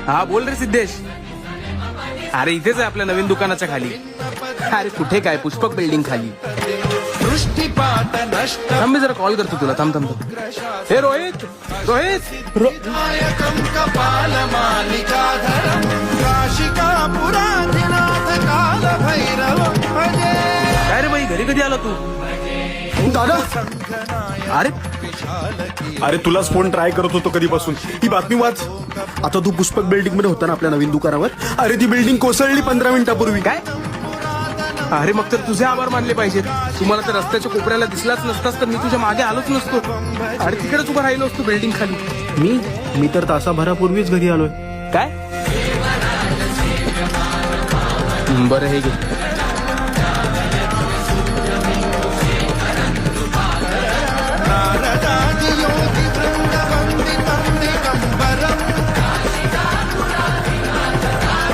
हा बोल रे सिद्धेश. अरे इथेच आहे आपल्या नवीन दुकानाच्या खाली. अरे कुठे काय, पुष्पक बिल्डिंग खाली. थांब मी जरा कॉल करतो तुला. थांब थांब थांब. हे रोहित रोहित काय रे बाई, घरी कधी आला तू? दादा, अरे अरे तुलाच फोन ट्राय करत होतो कधीपासून. ही बातमी वाच. आता तू पुष्पक बिल्डिंग मध्ये होता ना आपल्या नवीन दुकानावर. अरे ती बिल्डिंग कोसळली 15 मिनिटापूर्वी. काय? अरे मग तर तुझे आभार मानले पाहिजेत. तुम्हाला तर रस्त्याच्या कोपऱ्याला दिसलाच नसतास तर मी तुझ्या मागे आलोच नसतो. अरे तिकडेच उभा राहिलो असतो बिल्डिंग खाली. मी तर तासाभरापूर्वीच घरी आलोय. काय? बरं हे घे.